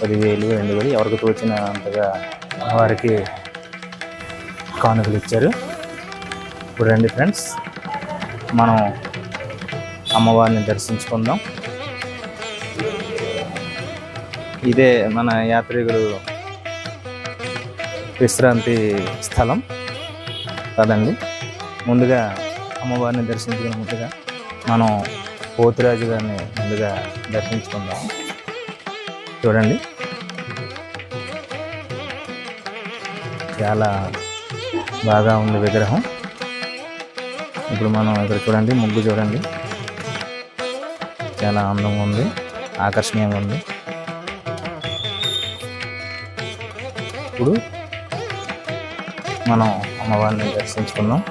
10,000, 2,000 ఎవరికి తోచినంతగా వారికి కానుకలు ఇచ్చారు. ఇప్పుడు రండి ఫ్రెండ్స్, మనం అమ్మవారిని దర్శించుకుందాం. ఇదే మన యాత్రికులు విశ్రాంతి స్థలం కదండి. ముందుగా అమ్మవారిని దర్శించుకునే ముందుగా మనం పోతురాజు గారిని ముందుగా దర్శించుకుందాం. చూడండి, చాలా బాగా ఉంది విగ్రహం. ఇప్పుడు మనం ఇక్కడ చూడండి, ముగ్గు చూడండి, చాలా అందంగా ఉంది, ఆకర్షణీయంగా ఉంది. ఇప్పుడు మనం అమ్మవారిని దర్శించుకుందాం.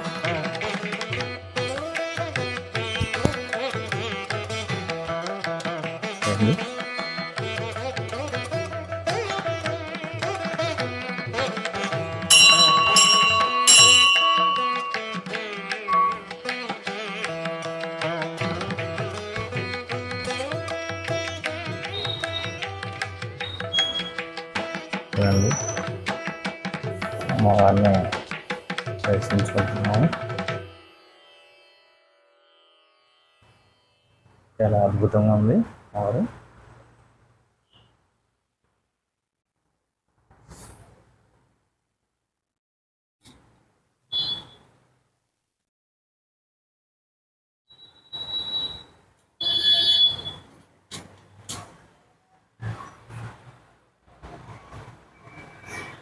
చూడండి, అమ్మవారిని దర్శించుకుంటున్నాము. చాలా అద్భుతంగా ఉంది అమ్మవారు.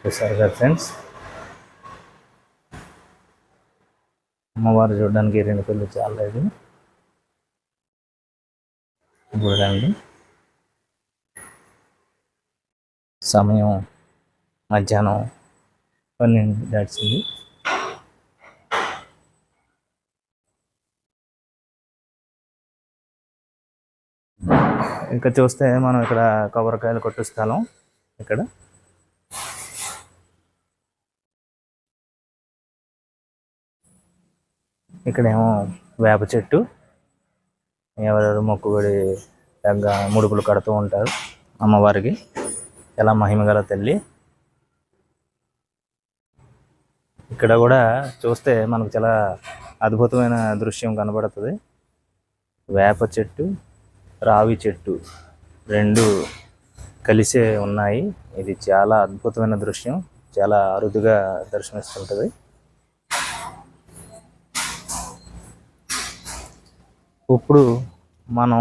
చూసారు కదా ఫ్రెండ్స్, అమ్మవారు చూడడానికి 2 కళ్ళు చాలేదు. చూడండి, సమయం మధ్యాహ్నం 12 దాటింది. ఇంకా చూస్తే మనం ఇక్కడ కొబ్బరికాయలు కొట్టు స్థలం. ఇక్కడేమో వేప చెట్టు, ఎవరెవరు మొక్కుబడి తగ్గ ముడుపులు కడుతూ ఉంటారు అమ్మవారికి. చాలా మహిమగల తల్లి. ఇక్కడ కూడా చూస్తే మనకు చాలా అద్భుతమైన దృశ్యం కనబడుతుంది. వేప చెట్టు, రావి చెట్టు 2 కలిసే ఉన్నాయి. ఇది చాలా అద్భుతమైన దృశ్యం, చాలా అరుదుగా దర్శనమిస్తుంటుంది. ఇప్పుడు మనం